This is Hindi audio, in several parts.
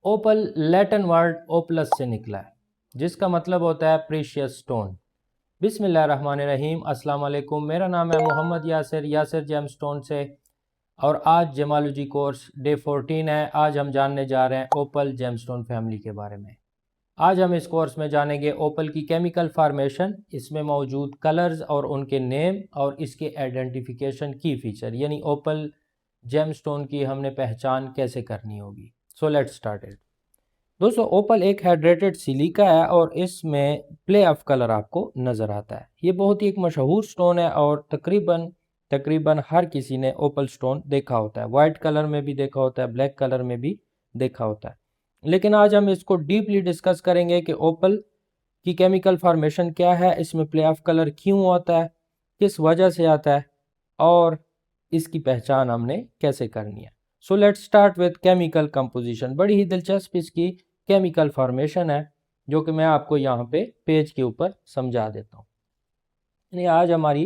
ओपल लैटिन वर्ड ओपलस से निकला है, जिसका मतलब होता है प्रीशियस स्टोन। बिस्मिल्लाहिर्रहमानिर्रहीम, अस्सलाम वालेकुम। मेरा नाम है मोहम्मद यासिर जेम स्टोन से, और आज जेमालॉजी कोर्स डे 14 है। आज हम जानने जा रहे हैं ओपल जेमस्टोन फैमिली के बारे में। आज हम इस कोर्स में जानेंगे ओपल की केमिकल फार्मेशन, इसमें मौजूद कलर्स और उनके नेम, और इसके आइडेंटिफिकेशन की फीचर, यानी ओपल जेमस्टोन की हमने पहचान कैसे करनी होगी। So let's start it. दोस्तों, ओपल एक हाइड्रेटेड सिलिका है और इसमें प्ले ऑफ कलर आपको नज़र आता है। ये बहुत ही एक मशहूर स्टोन है और तकरीबन हर किसी ने ओपल स्टोन देखा होता है। वाइट कलर में भी देखा होता है, ब्लैक कलर में भी देखा होता है। लेकिन आज हम इसको डीपली डिस्कस करेंगे कि ओपल की केमिकल फार्मेशन क्या है, इसमें प्ले ऑफ कलर क्यों आता है, किस वजह से आता है, और इसकी पहचान हमने कैसे करनी है। So let's start with chemical composition. बड़ी ही दिलचस्प इसकी केमिकल फॉर्मेशन है, जो कि मैं आपको यहाँ पे पेज के ऊपर समझा देता हूँ। आज हमारी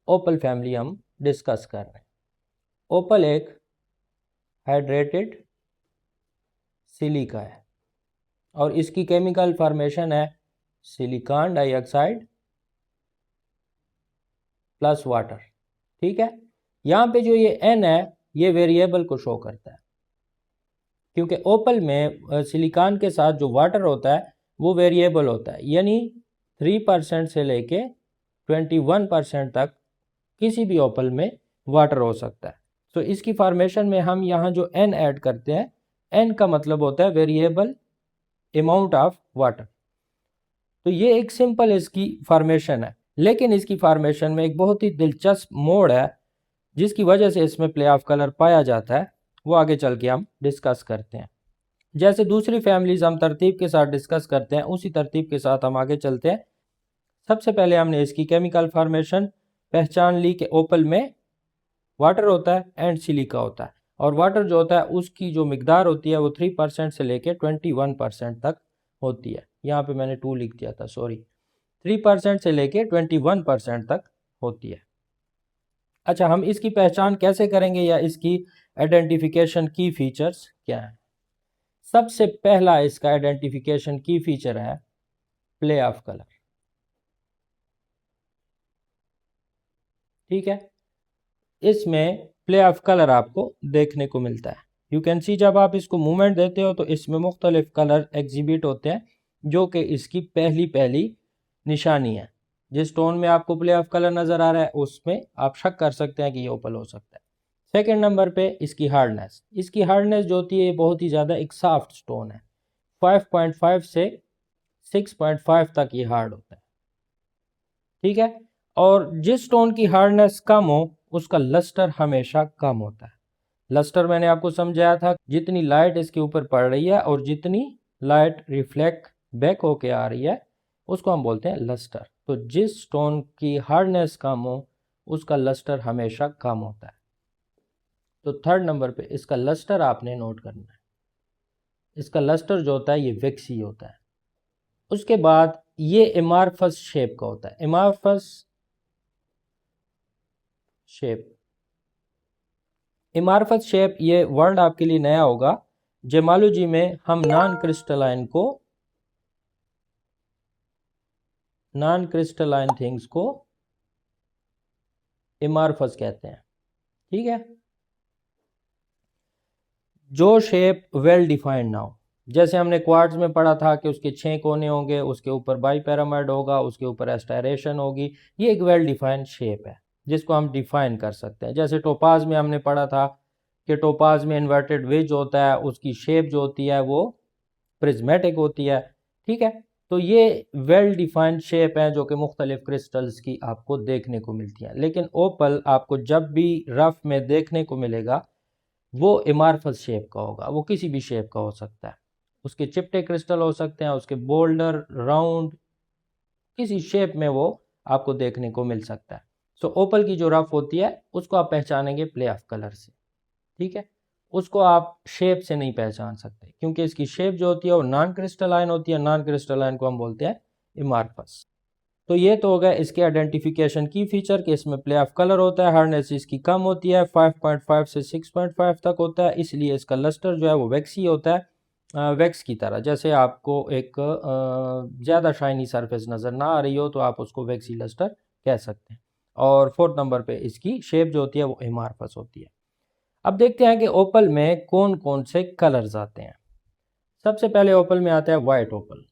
ओपल फैमिली हम डिस्कस कर रहे हैं। ओपल एक हाइड्रेटेड सिलिका है और इसकी केमिकल फॉर्मेशन है सिलिकॉन डाइऑक्साइड प्लस वाटर। ठीक है, यहाँ पे जो ये N है ये वेरिएबल को शो करता है, क्योंकि ओपल में सिलिकॉन के साथ जो वाटर होता है वो वेरिएबल होता है, यानी 3% से लेके 21% तक किसी भी ओपल में वाटर हो सकता है। तो इसकी फॉर्मेशन में हम यहाँ जो N ऐड करते हैं, N का मतलब होता है वेरिएबल अमाउंट ऑफ वाटर। तो ये एक सिंपल इसकी फॉर्मेशन है, लेकिन इसकी फॉर्मेशन में एक बहुत ही दिलचस्प मोड है, जिसकी वजह से इसमें प्ले ऑफ कलर पाया जाता है। वो आगे चल के हम डिस्कस करते हैं। जैसे दूसरी फैमिलीज हम तरतीब के साथ डिस्कस करते हैं, उसी तरतीब के साथ हम आगे चलते हैं। सबसे पहले हमने इसकी केमिकल फॉर्मेशन पहचान ली कि ओपल में वाटर होता है एंड सिलिका होता है, और वाटर जो होता है उसकी जो मिकदार होती है वो 3% से लेके 21% तक होती है। यहाँ पे मैंने 2 लिख दिया था, सॉरी। 3% से लेके 21% तक होती है। अच्छा, हम इसकी पहचान कैसे करेंगे या इसकी आइडेंटिफिकेशन की फीचर्स क्या है। सबसे पहला इसका आइडेंटिफिकेशन की फीचर है प्ले ऑफ कलर। ठीक है, इसमें प्ले ऑफ कलर आपको देखने को मिलता है। यू कैन सी, जब आप इसको मूवमेंट देते हो तो इसमें मुख्तलिफ कलर एग्जिबिट होते हैं, जो कि इसकी पहली निशानी है। जिस टोन में आपको प्ले ऑफ कलर नज़र आ रहा है उसमें आप शक कर सकते हैं कि ये ओपल हो सकता है। सेकेंड नंबर पे इसकी हार्डनेस। इसकी हार्डनेस जो होती है ये बहुत ही ज़्यादा एक सॉफ्ट स्टोन है। 5.5 से 6.5 तक ये हार्ड होता है। ठीक है, और जिस स्टोन की हार्डनेस कम हो उसका लस्टर हमेशा कम होता है। लस्टर मैंने आपको समझाया था, जितनी लाइट इसके ऊपर पड़ रही है और जितनी लाइट रिफ्लेक्ट बैक होके आ रही है उसको हम बोलते हैं लस्टर। तो जिस स्टोन की हार्डनेस कम हो उसका लस्टर हमेशा कम होता है। तो थर्ड नंबर पे इसका लस्टर आपने नोट करना है। इसका लस्टर जो होता है ये वैक्सी होता है। उसके बाद ये एमार्फस शेप का होता है। एमार्फस शेप, इमारफत शेप, ये वर्ड आपके लिए नया होगा। जेमालॉजी में हम नॉन क्रिस्टलाइन थिंग्स को इमारफस कहते हैं। ठीक है, जो शेप वेल डिफाइंड ना हो। जैसे हमने क्वार्ट्ज में पढ़ा था कि उसके 6 कोने होंगे, उसके ऊपर बाई पिरामिड होगा, उसके ऊपर एस्टायरेशन होगी। ये एक वेल डिफाइंड शेप है जिसको हम डिफाइन कर सकते हैं। जैसे टोपाज में हमने पढ़ा था कि टोपाज में इन्वर्टेड वेज होता है, उसकी शेप जो होती है वो प्रिज्मेटिक होती है। ठीक है, तो ये वेल डिफाइंड शेप है जो कि मुख्तलिफ क्रिस्टल्स की आपको देखने को मिलती है। लेकिन ओपल आपको जब भी रफ में देखने को मिलेगा वो इमारफस शेप का होगा। वो किसी भी शेप का हो सकता है, उसके चिपटे क्रिस्टल हो सकते हैं, उसके बोल्डर, राउंड, किसी शेप में वो आपको देखने को मिल सकता है। सो ओपल की जो रफ होती है उसको आप पहचानेंगे प्ले ऑफ कलर से। ठीक है, उसको आप शेप से नहीं पहचान सकते, क्योंकि इसकी शेप जो होती है वो नॉन क्रिस्टलाइन होती है। नॉन क्रिस्टलाइन को हम बोलते हैं इमारफस। तो ये तो हो गया इसके आइडेंटिफिकेशन की फीचर कि इसमें प्ले ऑफ कलर होता है। हार्डनेस इसकी कम होती है, 5.5 से 6.5 तक होता है, इसलिए इसका लस्टर जो है वो वैक्सी होता है। वैक्स की तरह। जैसे आपको एक ज़्यादा शाइनी सरफेस नज़र ना आ रही हो तो आप उसको वैक्सी लस्टर कह सकते हैं। और फोर्थ नंबर पे इसकी शेप जो होती है वो एमार्फस होती है। अब देखते हैं कि ओपल में कौन कौन से कलर्स आते हैं। सबसे पहले ओपल में आता है वाइट ओपल।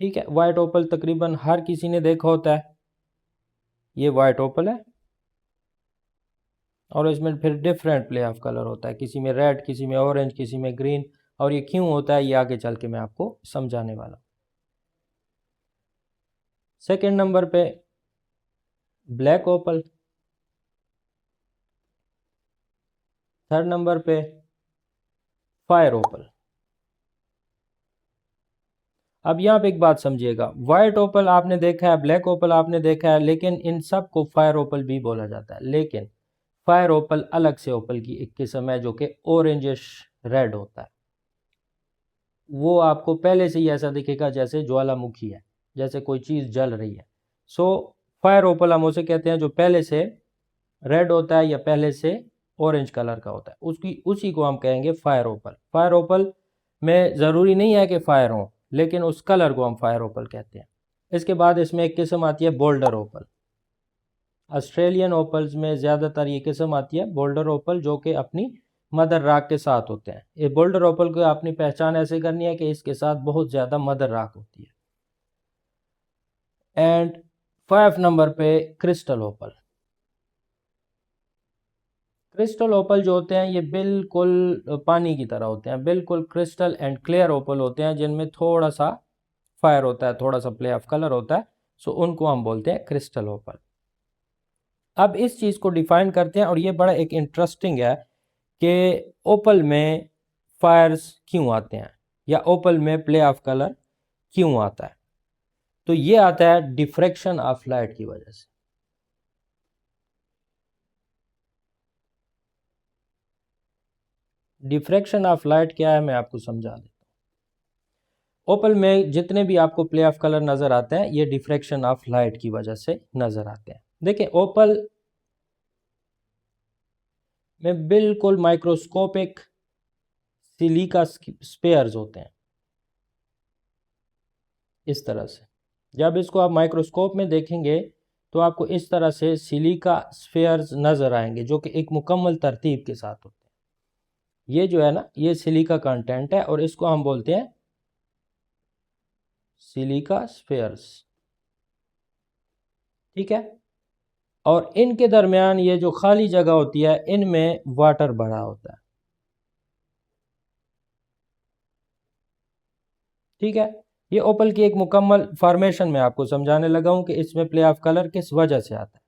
ठीक है, वाइट ओपल तकरीबन हर किसी ने देखा होता है। ये वाइट ओपल है और इसमें फिर डिफरेंट प्ले ऑफ कलर होता है, किसी में रेड, किसी में ऑरेंज, किसी में ग्रीन। और ये क्यों होता है ये आगे चल के मैं आपको समझाने वाला हूँ। सेकेंड नंबर पे ब्लैक ओपल। थर्ड नंबर पे फायर ओपल। अब यहाँ पे एक बात समझिएगा, व्हाइट ओपल आपने देखा है, ब्लैक ओपल आपने देखा है, लेकिन इन सब को फायर ओपल भी बोला जाता है। लेकिन फायर ओपल अलग से ओपल की एक किस्म है जो कि ऑरेंजिश रेड होता है। वो आपको पहले से ही ऐसा दिखेगा जैसे ज्वालामुखी है, जैसे कोई चीज़ जल रही है। सो फायर ओपल हम उसे कहते हैं जो पहले से रेड होता है या पहले से ऑरेंज कलर का होता है, उसकी उसी को हम कहेंगे फायर ओपल। फायर ओपल में ज़रूरी नहीं है कि फायर हो, लेकिन उस कलर को हम फायर ओपल कहते हैं। इसके बाद इसमें एक किस्म आती है बोल्डर ओपल। ऑस्ट्रेलियन ओपल्स में ज़्यादातर ये किस्म आती है बोल्डर ओपल, जो कि अपनी मदर राक के साथ होते हैं। ये बोल्डर ओपल को अपनी पहचान ऐसे करनी है कि इसके साथ बहुत ज़्यादा मदर राक होती है। एंड 5 नंबर पे क्रिस्टल ओपल। क्रिस्टल ओपल जो होते हैं ये बिल्कुल पानी की तरह होते हैं, बिल्कुल क्रिस्टल एंड क्लियर ओपल होते हैं, जिनमें थोड़ा सा फायर होता है, थोड़ा सा प्ले ऑफ कलर होता है। सो उनको हम बोलते हैं क्रिस्टल ओपल। अब इस चीज़ को डिफाइन करते हैं और ये बड़ा एक इंटरेस्टिंग है कि ओपल में फायर्स क्यों आते हैं या ओपल में प्ले ऑफ कलर क्यों आता है। तो ये आता है डिफ्रैक्शन ऑफ लाइट की वजह से। डिफ्रैक्शन ऑफ लाइट क्या है मैं आपको समझा देता हूँ। ओपल में जितने भी आपको प्ले ऑफ कलर नज़र आते हैं ये डिफ्रैक्शन ऑफ लाइट की वजह से नज़र आते हैं। देखिए ओपल में बिल्कुल माइक्रोस्कोपिक सिलिका स्पेयर्स होते हैं इस तरह से। जब इसको आप माइक्रोस्कोप में देखेंगे तो आपको इस तरह से सिलिका स्फेयर्स नज़र आएंगे जो कि एक मुकम्मल तरतीब के साथ होते हैं। ये जो है ना ये सिलिका कंटेंट है और इसको हम बोलते हैं सिलिका स्फेयर्स। ठीक है, और इनके दरमियान ये जो खाली जगह होती है इनमें वाटर भरा होता है। ठीक है, ये ओपल की एक मुकम्मल फॉर्मेशन में आपको समझाने लगा हूं कि इसमें प्ले ऑफ कलर किस वजह से आता है।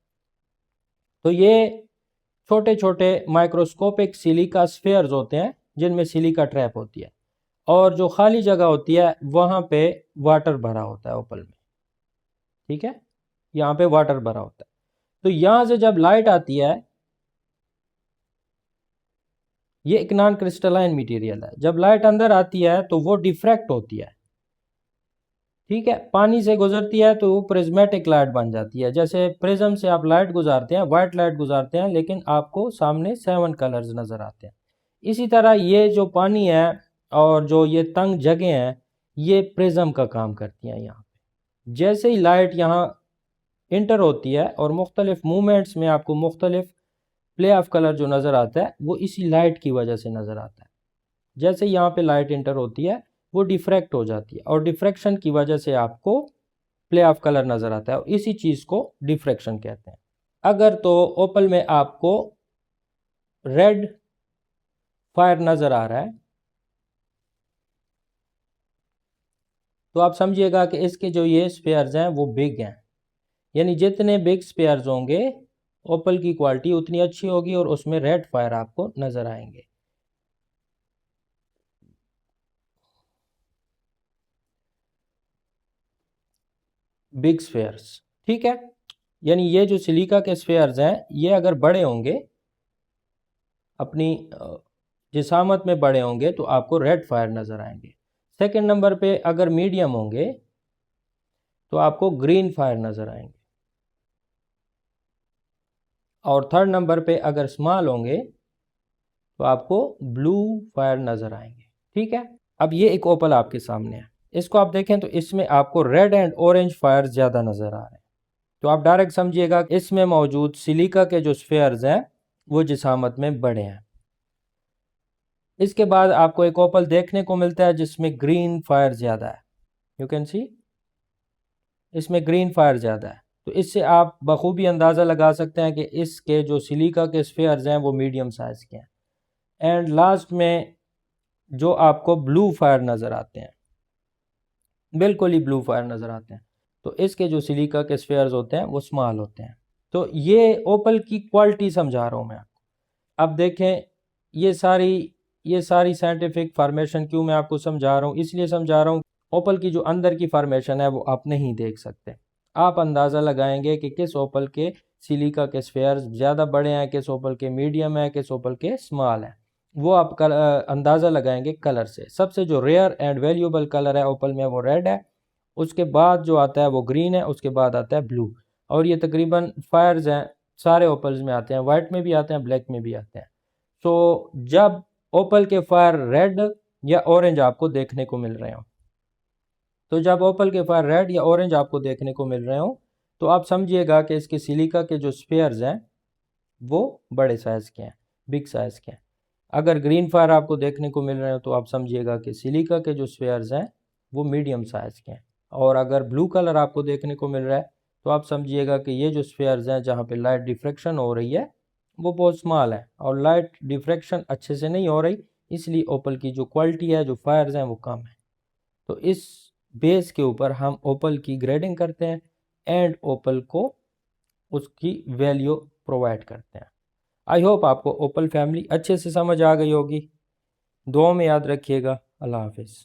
तो ये छोटे छोटे माइक्रोस्कोपिक सिलिका स्फेयर्स होते हैं जिनमें सिलिका ट्रैप होती है और जो खाली जगह होती है वहां पे वाटर भरा होता है ओपल में। ठीक है, यहाँ पे वाटर भरा होता है। तो यहां से जब लाइट आती है, ये एक नॉन क्रिस्टलाइन मटेरियल है, जब लाइट अंदर आती है तो वो डिफ्रैक्ट होती है। ठीक है, पानी से गुजरती है तो वो प्रिज्मेटिक लाइट बन जाती है। जैसे प्रिज्म से आप लाइट गुजारते हैं, व्हाइट लाइट गुजारते हैं, लेकिन आपको सामने 7 कलर्स नजर आते हैं। इसी तरह ये जो पानी है और जो ये तंग जगह हैं ये प्रिज्म का काम करती हैं। यहाँ पे जैसे ही लाइट यहाँ इंटर होती है और मुख्तलिफ मूवमेंट्स में आपको मुख्तलिफ प्ले ऑफ कलर जो नज़र आता है वो इसी लाइट की वजह से नज़र आता है। जैसे यहाँ पे लाइट इंटर होती है वो डिफ्रैक्ट हो जाती है और डिफ्रैक्शन की वजह से आपको प्ले ऑफ कलर नज़र आता है और इसी चीज़ को डिफ्रैक्शन कहते हैं। अगर तो ओपल में आपको रेड फायर नज़र आ रहा है तो आप समझिएगा कि इसके जो ये स्पेयर्स हैं वो बिग हैं, यानी जितने बिग स्पेयर्स होंगे ओपल की क्वालिटी उतनी अच्छी होगी और उसमें रेड फायर आपको नज़र आएंगे। बिग स्फेयर्स, ठीक है, यानी ये जो सिलिका के स्फेयर्स हैं ये अगर बड़े होंगे, अपनी जिसामत में बड़े होंगे तो आपको रेड फायर नज़र आएंगे। सेकंड नंबर पे अगर मीडियम होंगे तो आपको ग्रीन फायर नज़र आएंगे। और थर्ड नंबर पे अगर स्मॉल होंगे तो आपको ब्लू फायर नज़र आएंगे। ठीक है, अब ये एक ओपल आपके सामने है, इसको आप देखें तो इसमें आपको रेड एंड ऑरेंज फायर ज़्यादा नज़र आ रहे हैं। तो आप डायरेक्ट समझिएगा इसमें मौजूद सिलिका के जो स्फेयर्स हैं वो जिसामत में बड़े हैं। इसके बाद आपको एक ओपल देखने को मिलता है जिसमें ग्रीन फायर ज़्यादा है, यू कैन सी इसमें ग्रीन फायर ज़्यादा है। तो इससे आप बखूबी अंदाज़ा लगा सकते हैं कि इसके जो सिलिका के स्फेयर्स हैं वो मीडियम साइज़ के हैं। एंड लास्ट में जो आपको ब्लू फायर नज़र आते हैं, बिल्कुल ही ब्लू फायर नज़र आते हैं, तो इसके जो सिलिका के स्फेयर्स होते हैं वो स्मॉल होते हैं। तो ये ओपल की क्वालिटी समझा रहा हूँ मैं आपको। अब देखें ये सारी साइंटिफिक फार्मेशन क्यों मैं आपको समझा रहा हूँ, इसलिए समझा रहा हूँ ओपल की जो अंदर की फार्मेशन है वो आप नहीं देख सकते। आप अंदाज़ा लगाएंगे कि किस ओपल के सिलिका के स्फेयर्स ज़्यादा बड़े हैं, किस ओपल के मीडियम है, किस ओपल के स्मॉल हैं, वो आप अंदाज़ा लगाएंगे कलर से। सबसे जो रेयर एंड वैल्यूएबल कलर है ओपल में वो रेड है, उसके बाद जो आता है वो ग्रीन है, उसके बाद आता है ब्लू। और ये तकरीबन फायर्स हैं सारे ओपल्स में आते हैं, वाइट में भी आते हैं, ब्लैक में भी आते हैं। तो जब ओपल के फायर रेड या ऑरेंज आपको देखने को मिल रहे हो, तो जब ओपल के फायर रेड या ऑरेंज आपको देखने को मिल रहे हो तो आप समझिएगा कि इसके सिलिका के जो स्पेयर्स हैं वो बड़े साइज़ के हैं, बिग साइज़ के हैं। अगर ग्रीन फायर आपको देखने को मिल रहे हो तो आप समझिएगा कि सिलिका के जो स्पेयर्स हैं वो मीडियम साइज़ के हैं। और अगर ब्लू कलर आपको देखने को मिल रहा है तो आप समझिएगा कि ये जो स्पेयर्स हैं जहाँ पे लाइट डिफ्रैक्शन हो रही है वो बहुत स्मॉल है, और लाइट डिफ्रैक्शन अच्छे से नहीं हो रही, इसलिए ओपल की जो क्वालिटी है, जो फायर्स हैं वो कम है। तो इस बेस के ऊपर हम ओपल की ग्रेडिंग करते हैं एंड ओपल को उसकी वैल्यू प्रोवाइड करते हैं। आई होप आपको ओपल फैमिली अच्छे से समझ आ गई होगी। दुआ में याद रखिएगा। अल्लाह हाफिज़।